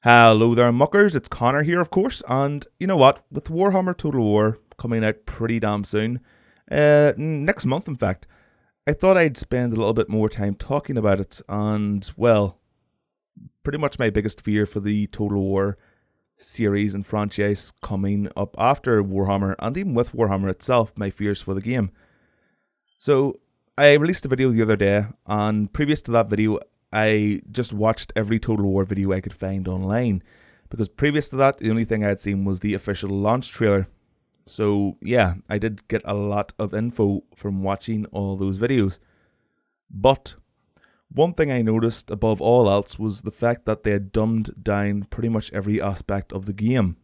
Hello there, muckers. It's Connor here, of course. And you know what? With Warhammer Total War coming out pretty damn soon, next month, in fact, I thought I'd spend a little bit more time talking about it. And, well, pretty much my biggest fear for the Total War series and franchise coming up after Warhammer, and even with Warhammer itself, my fears for the game. So, I released a video the other day, and previous to that video, I just watched every Total War video I could find online, because previous to that, the only thing I had seen was the official launch trailer. So yeah, I did get a lot of info from watching all those videos. But one thing I noticed above all else was the fact that they had dumbed down pretty much every aspect of the game.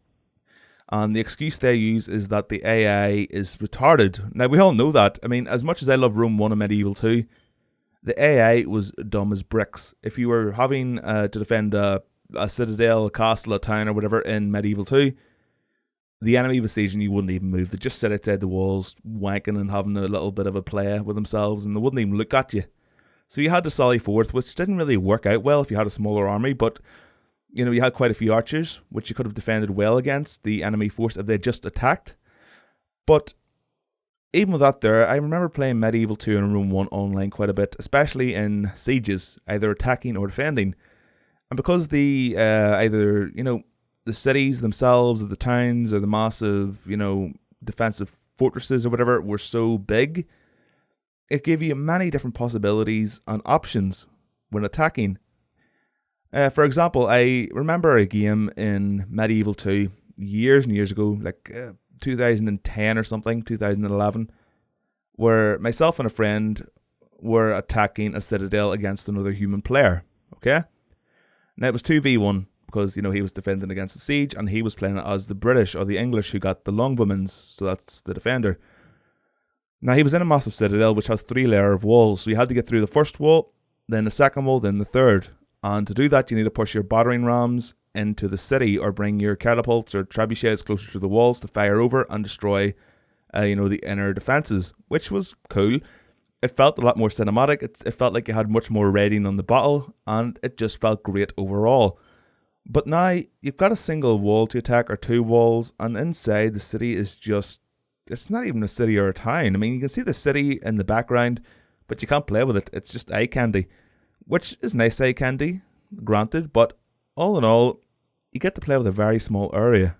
And the excuse they use is that the AI is retarded. Now, we all know that. I mean, as much as I love Rome 1 and Medieval 2, the AI was dumb as bricks. If you were having to defend a citadel, a castle, a town, or whatever in Medieval 2, the enemy besieging you wouldn't even move. They'd just sit outside the walls, wanking and having a little bit of a play with themselves, and they wouldn't even look at you. So you had to sally forth, which didn't really work out well if you had a smaller army, but you had quite a few archers, which you could have defended well against the enemy force if they just attacked. But even with that there, I remember playing Medieval 2 and Rome 1 online quite a bit, especially in sieges, either attacking or defending. And because the either, the cities themselves or the towns or the massive, defensive fortresses or whatever were so big, it gave you many different possibilities and options when attacking. For example, I remember a game in Medieval 2 years and years ago, like 2010 or something, 2011, where myself and a friend were attacking a citadel against another human player, okay? Now it was 2v1, because, he was defending against the siege, and he was playing it as the British or the English who got the longbowmen, so that's the defender. Now he was in a massive citadel which has 3 layers of walls, so you had to get through the first wall, then the second wall, then the third. And to do that, you need to push your battering rams into the city, or bring your catapults or trebuchets closer to the walls to fire over and destroy, the inner defenses, which was cool. It felt a lot more cinematic. It felt like you had much more rating on the battle, and it just felt great overall. But now you've got a single wall to attack, or 2 walls, and inside the city is just, it's not even a city or a town. I mean, you can see the city in the background, but you can't play with it. It's just eye candy, which is nice eye candy, granted, but all in all, you get to play with a very small area.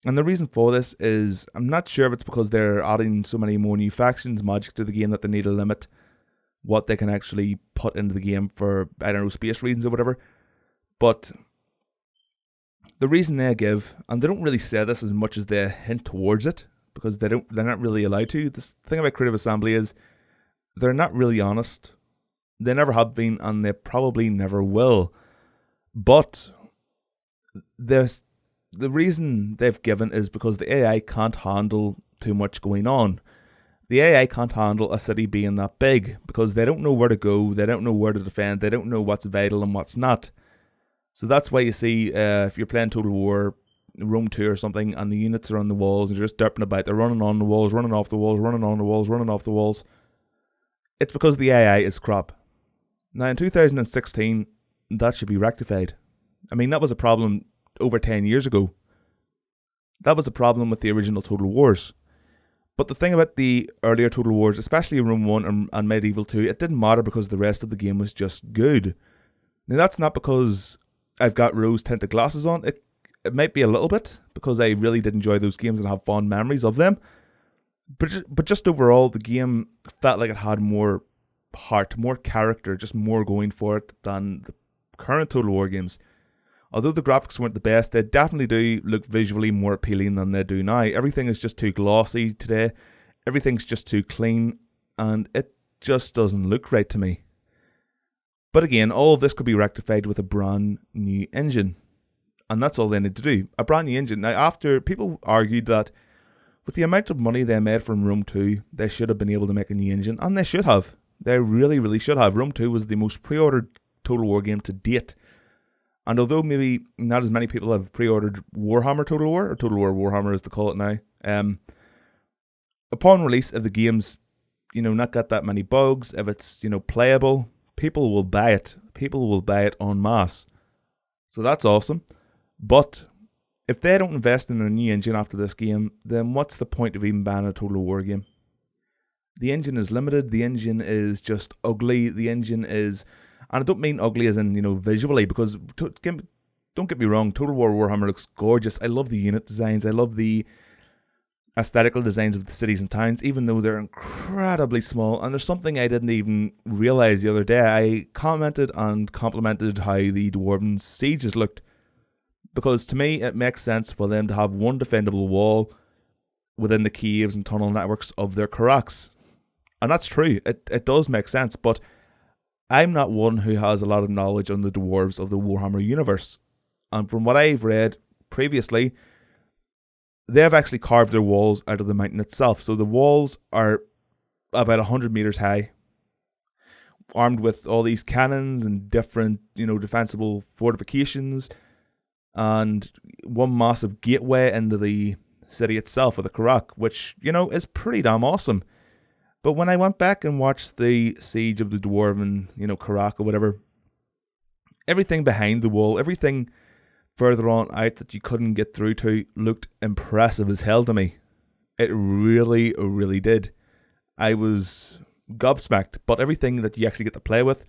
And the reason for this is, I'm not sure if it's because they're adding so many more new factions magic to the game that they need to limit what they can actually put into the game for, I don't know, space reasons or whatever. But the reason they give, and they don't really say this as much as they hint towards it, because they're not really allowed to. The thing about Creative Assembly is they're not really honest. They never have been, and they probably never will. But the reason they've given is because the AI can't handle too much going on. The AI can't handle a city being that big, because they don't know where to go, they don't know where to defend, they don't know what's vital and what's not. So that's why you see, if you're playing Total War, Rome 2 or something, and the units are on the walls, and you're just derping about, they're running on the walls, running off the walls, running on the walls, running off the walls. It's because the AI is crap. Now in 2016, that should be rectified. I mean, that was a problem over 10 years ago. That was a problem with the original Total Wars. But the thing about the earlier Total Wars, especially Rome 1 and Medieval 2, it didn't matter because the rest of the game was just good. Now that's not because I've got rose-tinted glasses on. It might be a little bit, because I really did enjoy those games and have fond memories of them. But just overall, the game felt like it had more heart, more character, just more going for it than the current Total War games. Although the graphics weren't the best, they definitely do look visually more appealing than they do now. Everything is just too glossy today. Everything's just too clean, and it just doesn't look right to me. But again, all of this could be rectified with a brand new engine. And that's all they need to do. A brand new engine. Now, after people argued that with the amount of money they made from Rome 2, they should have been able to make a new engine. And they should have. They really, really should have. Rome 2 was the most pre-ordered Total War game to date. And although maybe not as many people have pre-ordered Warhammer Total War, or Total War Warhammer as they call it now, upon release, if the game's, not got that many bugs, if it's, playable, people will buy it. People will buy it en masse. So that's awesome. But if they don't invest in a new engine after this game, then what's the point of even banning a Total War game? The engine is limited. The engine is just ugly. The engine is, and I don't mean ugly as in, visually, because don't get me wrong, Total War Warhammer looks gorgeous. I love the unit designs. I love the aesthetical designs of the cities and towns, even though they're incredibly small. And there's something I didn't even realize the other day. I commented and complimented how the Dwarven sieges looked, because to me it makes sense for them to have one defendable wall within the caves and tunnel networks of their Karaks. And that's true, it does make sense, but I'm not one who has a lot of knowledge on the dwarves of the Warhammer universe. And from what I've read previously, they have actually carved their walls out of the mountain itself. So the walls are about 100 meters high, armed with all these cannons and different, defensible fortifications, and one massive gateway into the city itself, of the Karak, which, is pretty damn awesome. But when I went back and watched the Siege of the Dwarven, Karak or whatever, everything behind the wall, everything further on out that you couldn't get through to, looked impressive as hell to me. It really, really did. I was gobsmacked, but everything that you actually get to play with,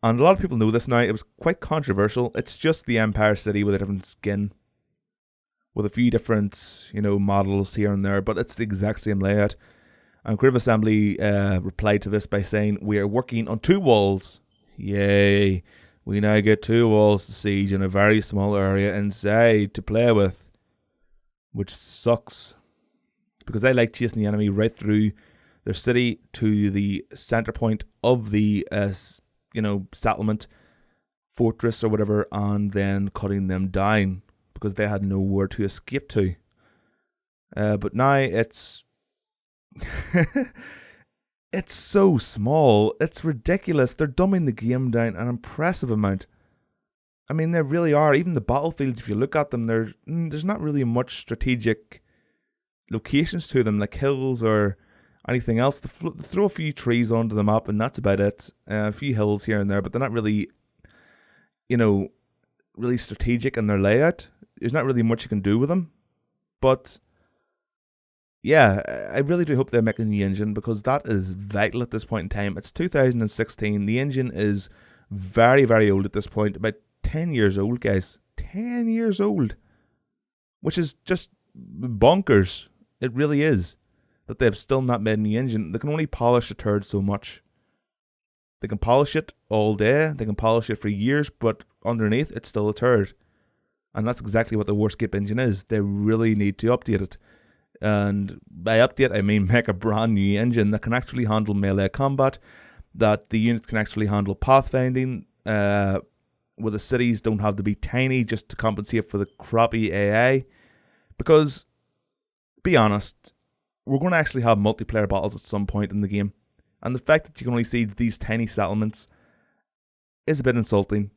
and a lot of people know this now, it was quite controversial. It's just the Empire City with a different skin, with a few different, models here and there, but it's the exact same layout. And Creative Assembly replied to this by saying, "We are working on 2 walls. Yay. We now get 2 walls to siege in a very small area inside to play with." Which sucks, because I like chasing the enemy right through their city to the center point of the settlement, fortress or whatever, and then cutting them down because they had nowhere to escape to. But now it's it's so small. It's ridiculous. They're dumbing the game down an impressive amount. I mean, they really are. Even the battlefields, if you look at them, there's not really much strategic locations to them, like hills or anything else. They throw a few trees onto the map, and that's about it. A few hills here and there, but they're not really, really strategic in their layout. There's not really much you can do with them. But yeah, I really do hope they make a new engine, because that is vital at this point in time. It's 2016. The engine is very, very old at this point. About 10 years old, guys. 10 years old. Which is just bonkers. It really is. That they've still not made a new engine. They can only polish a turd so much. They can polish it all day. They can polish it for years. But underneath, it's still a turd. And that's exactly what the Warscape engine is. They really need to update it. And by update, I mean make a brand new engine that can actually handle melee combat, that the unit can actually handle pathfinding, where the cities don't have to be tiny just to compensate for the crappy AI. Because, be honest, we're going to actually have multiplayer battles at some point in the game. And the fact that you can only siege these tiny settlements is a bit insulting.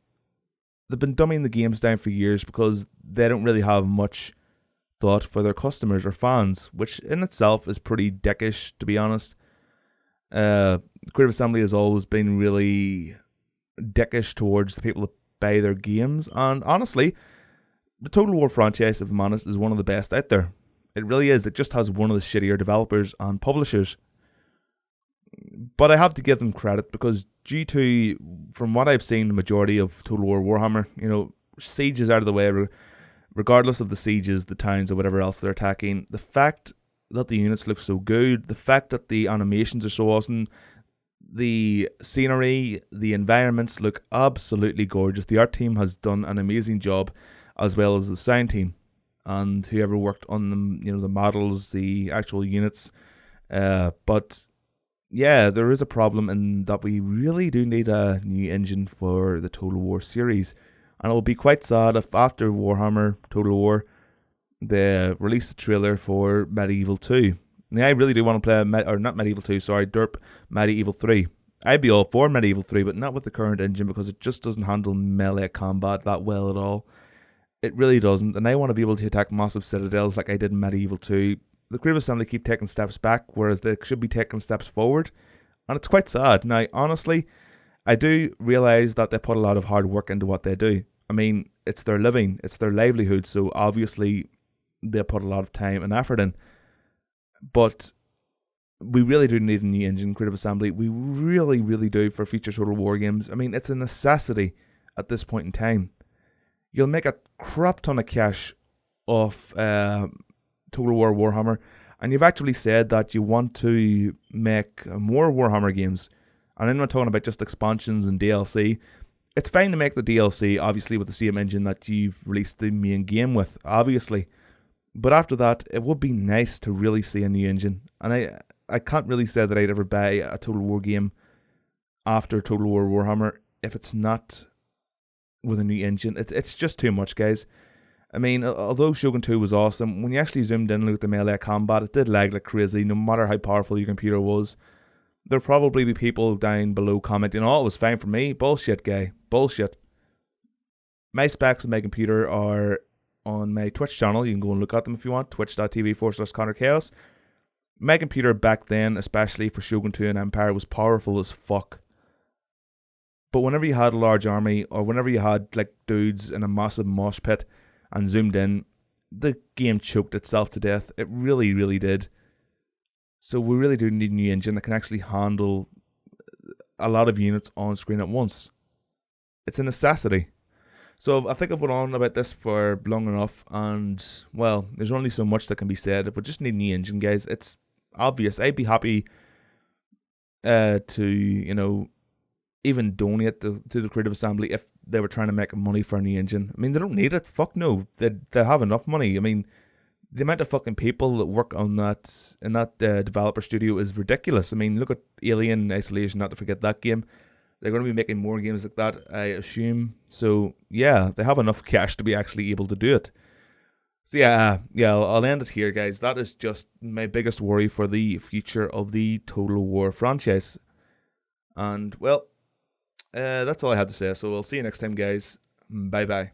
They've been dumbing the games down for years because they don't really have much thought for their customers or fans, which in itself is pretty dickish, to be honest. Creative Assembly has always been really dickish towards the people that buy their games, and honestly, the Total War franchise, if I'm honest, is one of the best out there. It really is. It just has one of the shittier developers and publishers. But I have to give them credit, because due to, from what I've seen, the majority of Total War Warhammer, siege is out of the way, regardless of the sieges, the towns, or whatever else they're attacking. The fact that the units look so good, the fact that the animations are so awesome, the scenery, the environments look absolutely gorgeous. The art team has done an amazing job, as well as the sound team and whoever worked on them, the models, the actual units. But yeah, there is a problem in that we really do need a new engine for the Total War series. And it will be quite sad if after Warhammer Total War, they release the trailer for Medieval 2. Now, I really do want to play, not Medieval 2, sorry, Derp Medieval 3. I'd be all for Medieval 3, but not with the current engine, because it just doesn't handle melee combat that well at all. It really doesn't, and I want to be able to attack massive citadels like I did in Medieval 2. The Creative Assembly keep taking steps back, whereas they should be taking steps forward, and it's quite sad. Now, honestly, I do realise that they put a lot of hard work into what they do. I mean, it's their living, it's their livelihood, so obviously they put a lot of time and effort in. But we really do need a new engine, Creative Assembly. We really, really do for future Total War games. I mean, it's a necessity at this point in time. You'll make a crap ton of cash off Total War Warhammer, and you've actually said that you want to make more Warhammer games. And I'm not talking about just expansions and DLC. It's fine to make the DLC, obviously, with the same engine that you've released the main game with, obviously. But after that, it would be nice to really see a new engine. And I can't really say that I'd ever buy a Total War game after Total War Warhammer if it's not with a new engine. It's just too much, guys. I mean, although Shogun 2 was awesome, when you actually zoomed in and looked at the melee combat, it did lag like crazy, no matter how powerful your computer was. There'll probably be people down below commenting, oh, it was fine for me. Bullshit, guy. Bullshit. My specs on my computer are on my Twitch channel. You can go and look at them if you want. Twitch.tv/ConnorChaos. My computer back then, especially for Shogun 2 and Empire, was powerful as fuck. But whenever you had a large army, or whenever you had like dudes in a massive mosh pit and zoomed in, the game choked itself to death. It really, really did. So we really do need a new engine that can actually handle a lot of units on screen at once. It's a necessity. So I think I've went on about this for long enough, and well, there's only so much that can be said. But just need a new engine, guys. It's obvious. I'd be happy to even donate to the Creative Assembly if they were trying to make money for a new engine. I mean, they don't need it. Fuck no. They have enough money. I mean, the amount of fucking people that work on that in that developer studio is ridiculous. I mean, look at Alien Isolation, not to forget that game. They're going to be making more games like that, I assume. So, yeah, they have enough cash to be actually able to do it. So, yeah, I'll end it here, guys. That is just my biggest worry for the future of the Total War franchise. And, well, that's all I had to say. So, I'll see you next time, guys. Bye-bye.